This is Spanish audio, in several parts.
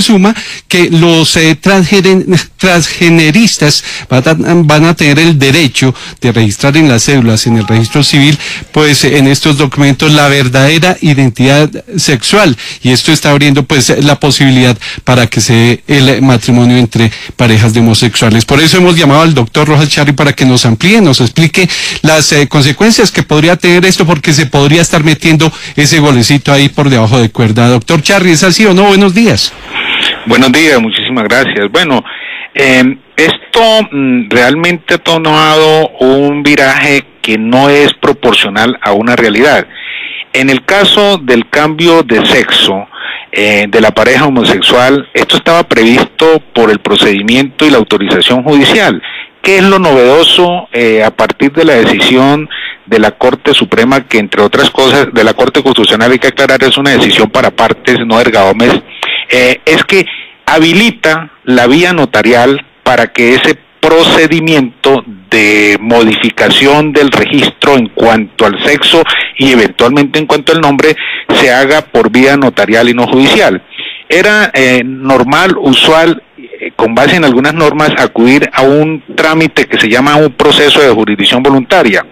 suma que los transgeneristas van a tener el derecho de registrar en las cédulas, en el registro civil, pues en estos documentos la verdadera identidad sexual, y esto está abriendo pues la posibilidad para que se dé el matrimonio entre parejas de homosexuales. Por eso hemos llamado al doctor Rojas Charri para que nos amplíe, nos explique las consecuencias que podría tener esto, porque se podría estar metiendo ese golecito ahí por debajo de cuerda. Doctor Charri, ¿es así o no? Buenos días. Buenos días, muchísimas gracias. Bueno, esto realmente ha tomado un viraje que no es proporcional a una realidad. En el caso del cambio de sexo de la pareja homosexual, esto estaba previsto por el procedimiento y la autorización judicial. ¿Qué es lo novedoso a partir de la decisión de la Corte Suprema, que entre otras cosas, de la Corte Constitucional, hay que aclarar, es una decisión para partes, no erga omnes, es que habilita la vía notarial para que ese procedimiento de modificación del registro en cuanto al sexo y eventualmente en cuanto al nombre se haga por vía notarial y no judicial. Era normal, usual, con base en algunas normas, acudir a un trámite que se llama un proceso de jurisdicción voluntaria.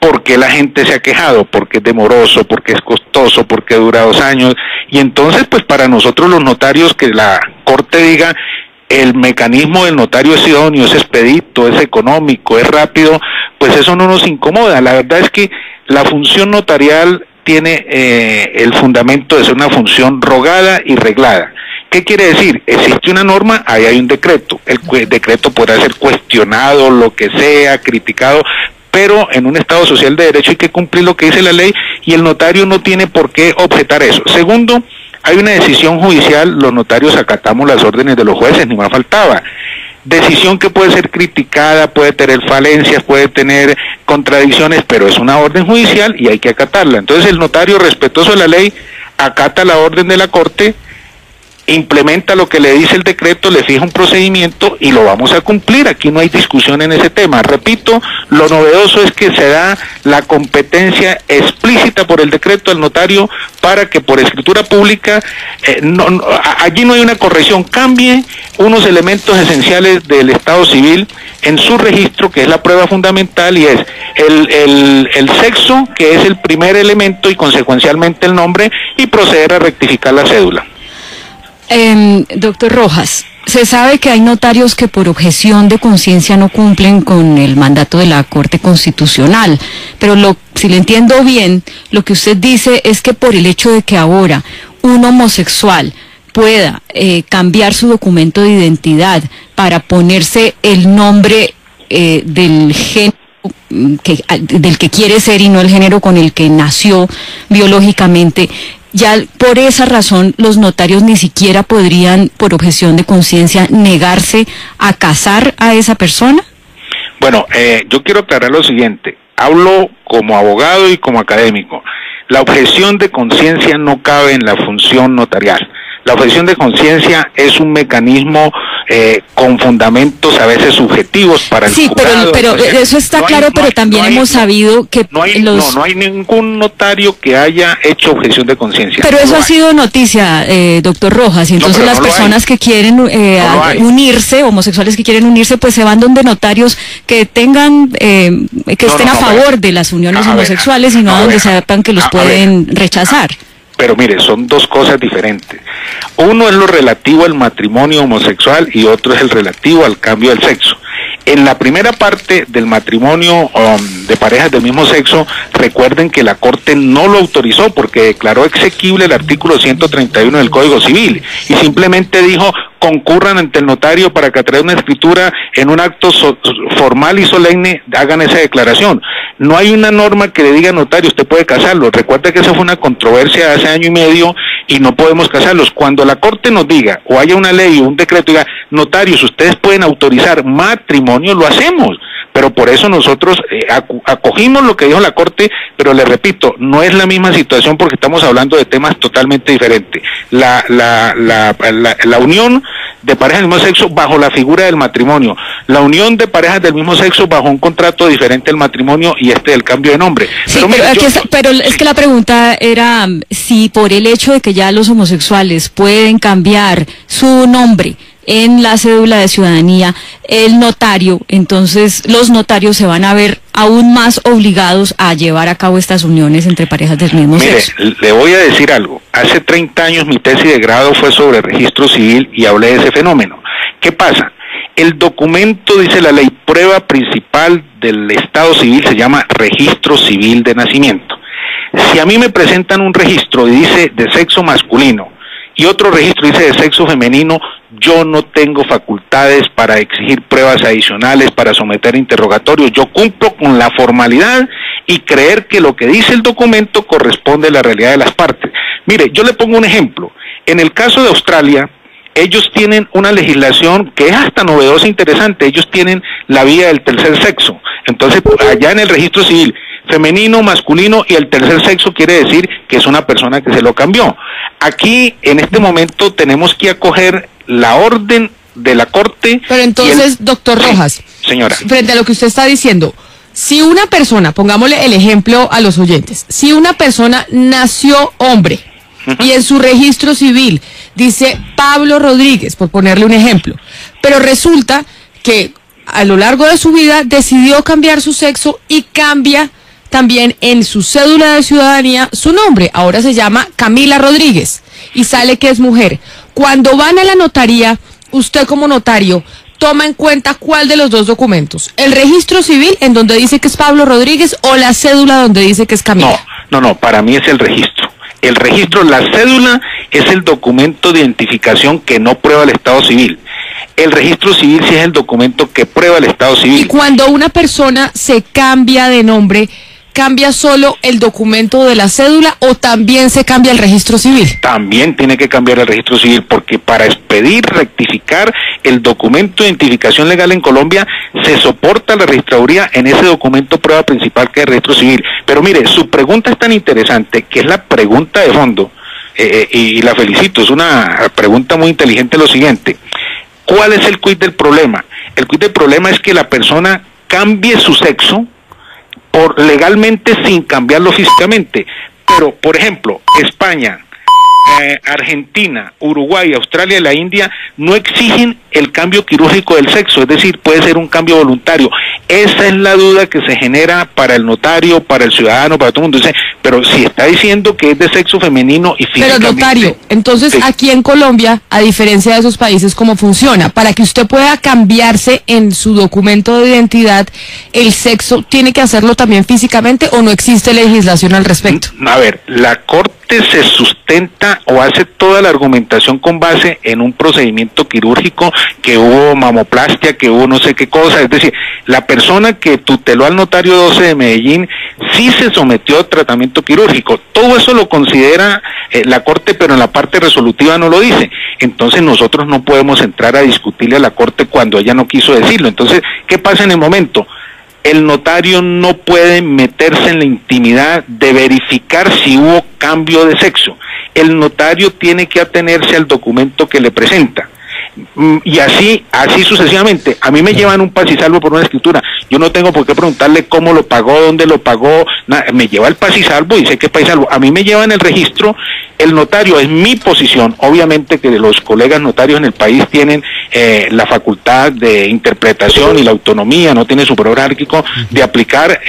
Porque la gente se ha quejado, porque es demoroso, porque es costoso, porque dura 2 años, y entonces pues para nosotros los notarios que la Corte diga el mecanismo del notario es idóneo, es expedito, es económico, es rápido, pues eso no nos incomoda. La verdad es que la función notarial tiene el fundamento de ser una función rogada y reglada. ¿Qué quiere decir? Existe una norma, ahí hay un decreto. El decreto podrá ser cuestionado, lo que sea, criticado, pero en un Estado social de derecho hay que cumplir lo que dice la ley y el notario no tiene por qué objetar eso. Segundo, hay una decisión judicial, los notarios acatamos las órdenes de los jueces, ni más faltaba. Decisión que puede ser criticada, puede tener falencias, puede tener contradicciones, pero es una orden judicial y hay que acatarla. Entonces el notario, respetuoso de la ley, acata la orden de la Corte, implementa lo que le dice el decreto, le fija un procedimiento y lo vamos a cumplir. Aquí no hay discusión en ese tema. Repito, lo novedoso es que se da la competencia explícita por el decreto al notario para que por escritura pública, allí no hay una corrección, cambie unos elementos esenciales del Estado civil en su registro, que es la prueba fundamental, y es el sexo, que es el primer elemento, y consecuencialmente el nombre, y proceder a rectificar la cédula. Doctor Rojas, se sabe que hay notarios que por objeción de conciencia no cumplen con el mandato de la Corte Constitucional, pero si le entiendo bien, lo que usted dice es que por el hecho de que ahora un homosexual pueda cambiar su documento de identidad para ponerse el nombre del género del que quiere ser y no el género con el que nació biológicamente, ya por esa razón los notarios ni siquiera podrían, por objeción de conciencia, negarse a casar a esa persona. Bueno, yo quiero aclarar lo siguiente, hablo como abogado y como académico. La objeción de conciencia no cabe en la función notarial. La objeción de conciencia es un mecanismo con fundamentos a veces subjetivos para el jurado. Pero eso está claro, pero también hemos sabido que no hay ningún notario que haya hecho objeción de conciencia. Pero eso ha sido noticia, doctor Rojas, y entonces las personas que quieren unirse, homosexuales que quieren unirse, pues se van donde notarios que tengan, que estén a favor de las uniones homosexuales y no a donde sepan que los pueden rechazar. Pero mire, son dos cosas diferentes. Uno es lo relativo al matrimonio homosexual y otro es el relativo al cambio del sexo. En la primera parte del matrimonio de parejas del mismo sexo, recuerden que la Corte no lo autorizó porque declaró exequible el artículo 131 del Código Civil y simplemente dijo: concurran ante el notario para que a través de una escritura en un acto formal y solemne hagan esa declaración. No hay una norma que le diga: notario, usted puede casarlo. Recuerda que esa fue una controversia hace 1 año y medio y no podemos casarlos. Cuando la Corte nos diga, o haya una ley o un decreto, diga: notarios, ustedes pueden autorizar matrimonio, lo hacemos. Pero por eso nosotros acogimos lo que dijo la Corte, pero le repito, no es la misma situación porque estamos hablando de temas totalmente diferentes. La unión de parejas del mismo sexo bajo la figura del matrimonio, la unión de parejas del mismo sexo bajo un contrato diferente al matrimonio y del cambio de nombre. Sí, pero es que la pregunta era si por el hecho de que ya los homosexuales pueden cambiar su nombre en la cédula de ciudadanía, el notario, entonces los notarios se van a ver aún más obligados a llevar a cabo estas uniones entre parejas del mismo sexo. Mire, le voy a decir algo. Hace 30 años mi tesis de grado fue sobre registro civil y hablé de ese fenómeno. ¿Qué pasa? El documento, dice la ley, prueba principal del Estado civil se llama registro civil de nacimiento. Si a mí me presentan un registro y dice de sexo masculino y otro registro dice de sexo femenino, yo no tengo facultades para exigir pruebas adicionales, para someter interrogatorios. Yo cumplo con la formalidad y creer que lo que dice el documento corresponde a la realidad de las partes. Mire, yo le pongo un ejemplo. En el caso de Australia, ellos tienen una legislación que es hasta novedosa e interesante. Ellos tienen la vía del tercer sexo. Entonces, allá en el registro civil, femenino, masculino y el tercer sexo quiere decir que es una persona que se lo cambió. Aquí, en este momento, tenemos que acoger la orden de la Corte. Pero entonces, doctor Rojas, sí, señora, frente a lo que usted está diciendo, si una persona, pongámosle el ejemplo a los oyentes, si una persona nació hombre y en su registro civil dice Pablo Rodríguez, por ponerle un ejemplo, pero resulta que a lo largo de su vida decidió cambiar su sexo y cambia también en su cédula de ciudadanía su nombre, ahora se llama Camila Rodríguez y sale que es mujer. Cuando van a la notaría, usted como notario toma en cuenta cuál de los dos documentos, el registro civil en donde dice que es Pablo Rodríguez o la cédula donde dice que es Camila. No, para mí es el registro. El registro, la cédula es el documento de identificación que no prueba el Estado civil. El registro civil sí es el documento que prueba el Estado civil. Y cuando una persona se cambia de nombre, ¿cambia solo el documento de la cédula o también se cambia el registro civil? También tiene que cambiar el registro civil, porque para expedir, rectificar el documento de identificación legal en Colombia, se soporta la registraduría en ese documento prueba principal que es el registro civil. Pero mire, su pregunta es tan interesante, que es la pregunta de fondo, y la felicito, es una pregunta muy inteligente. Lo siguiente, ¿cuál es el quid del problema? El quid del problema es que la persona cambie su sexo legalmente sin cambiarlo físicamente. Pero, por ejemplo, España, Argentina, Uruguay, Australia y la India no exigen el cambio quirúrgico del sexo, es decir, puede ser un cambio voluntario. Esa es la duda que se genera para el notario, para el ciudadano, para todo el mundo. Dice, pero si está diciendo que es de sexo femenino y físicamente... Pero notario, entonces sí. Aquí en Colombia, a diferencia de esos países, ¿cómo funciona? Para que usted pueda cambiarse en su documento de identidad el sexo, ¿tiene que hacerlo también físicamente o no existe legislación al respecto? A ver, la Corte se sustenta o hace toda la argumentación con base en un procedimiento quirúrgico, que hubo mamoplastia, que hubo no sé qué cosa, es decir, la persona que tuteló al notario 12 de Medellín sí se sometió a tratamiento quirúrgico. Todo eso lo considera la Corte, pero en la parte resolutiva no lo dice. Entonces nosotros no podemos entrar a discutirle a la Corte cuando ella no quiso decirlo. Entonces, ¿qué pasa en el momento? El notario no puede meterse en la intimidad de verificar si hubo cambio de sexo. El notario tiene que atenerse al documento que le presenta. Y así sucesivamente. A mí me llevan un paz y salvo por una escritura. Yo no tengo por qué preguntarle cómo lo pagó, dónde lo pagó, nada. Me lleva el paz y salvo y sé que es paz y salvo. A mí me llevan el registro. El notario es mi posición. Obviamente que los colegas notarios en el país tienen la facultad de interpretación y la autonomía, no tiene superior jerárquico de aplicar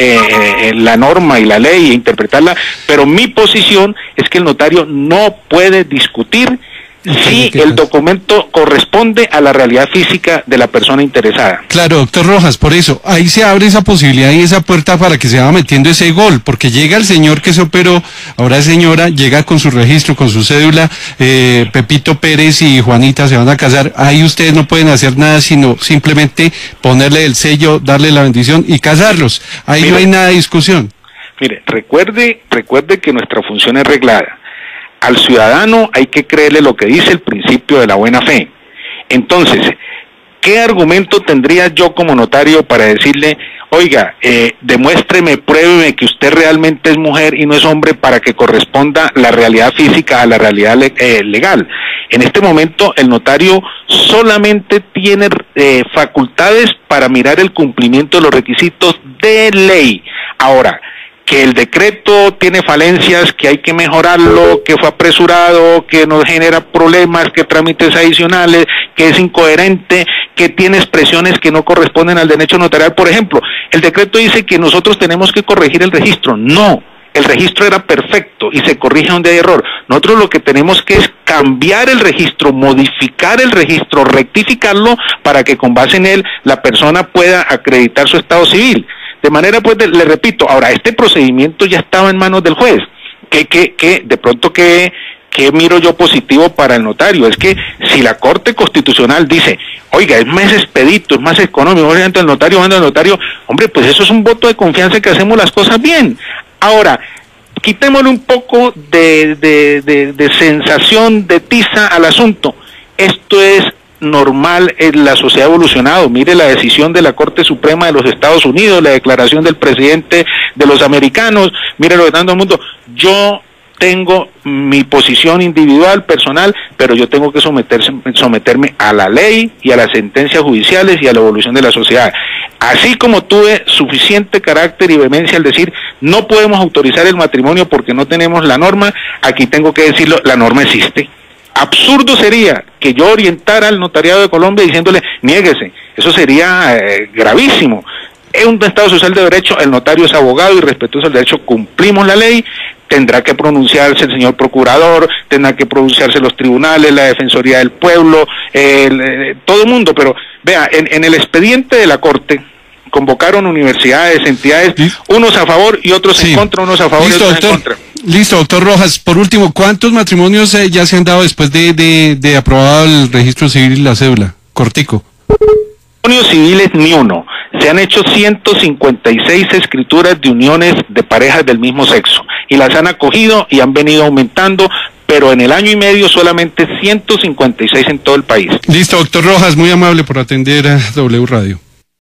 la norma y la ley e interpretarla, pero mi posición es que el notario no puede discutir si el documento corresponde a la realidad física de la persona interesada. Claro, doctor Rojas, por eso, ahí se abre esa posibilidad y esa puerta para que se vaya metiendo ese gol, porque llega el señor que se operó, ahora señora, llega con su registro, con su cédula, Pepito Pérez y Juanita se van a casar, ahí ustedes no pueden hacer nada sino simplemente ponerle el sello, darle la bendición y casarlos, ahí no hay nada de discusión. Mire, recuerde que nuestra función es reglada. Al ciudadano hay que creerle lo que dice el principio de la buena fe. Entonces, ¿qué argumento tendría yo como notario para decirle, oiga, demuéstreme, pruébeme que usted realmente es mujer y no es hombre para que corresponda la realidad física a la realidad legal? En este momento el notario solamente tiene facultades para mirar el cumplimiento de los requisitos de ley. Ahora, que el decreto tiene falencias, que hay que mejorarlo, que fue apresurado, que nos genera problemas, que trámites adicionales, que es incoherente, que tiene expresiones que no corresponden al derecho notarial. Por ejemplo, el decreto dice que nosotros tenemos que corregir el registro. No, el registro era perfecto y se corrige donde hay error. Nosotros lo que tenemos que es cambiar el registro, modificar el registro, rectificarlo para que con base en él la persona pueda acreditar su estado civil. De manera, pues, le repito, ahora, este procedimiento ya estaba en manos del juez. De pronto, ¿qué miro yo positivo para el notario? Es que si la Corte Constitucional dice, oiga, es más expedito, es más económico, el notario, hombre, pues eso es un voto de confianza que hacemos las cosas bien. Ahora, quitémosle un poco de sensación, de tiza al asunto. Esto es normal, en la sociedad ha evolucionado. Mire la decisión de la Corte Suprema de los Estados Unidos, la declaración del presidente de los americanos, mire lo que está en todo el mundo. Yo tengo mi posición individual, personal, pero yo tengo que someterme a la ley y a las sentencias judiciales y a la evolución de la sociedad. Así como tuve suficiente carácter y vehemencia al decir, no podemos autorizar el matrimonio porque no tenemos la norma, aquí tengo que decirlo, la norma existe. Absurdo sería que yo orientara al notariado de Colombia diciéndole, niéguese, eso sería gravísimo. En un Estado social de derecho, el notario es abogado y respetuoso del derecho, cumplimos la ley, tendrá que pronunciarse el señor procurador, tendrá que pronunciarse los tribunales, la Defensoría del Pueblo, todo el mundo, pero vea, en el expediente de la Corte convocaron universidades, entidades, unos a favor y otros en contra, unos a favor y otros en contra. Listo, doctor Rojas. Por último, ¿cuántos matrimonios ya se han dado después de aprobado el registro civil y la cédula? Cortico. Matrimonios civiles ni uno. Se han hecho 156 escrituras de uniones de parejas del mismo sexo y las han acogido y han venido aumentando, pero en el año y medio solamente 156 en todo el país. Listo, doctor Rojas, muy amable por atender a W Radio.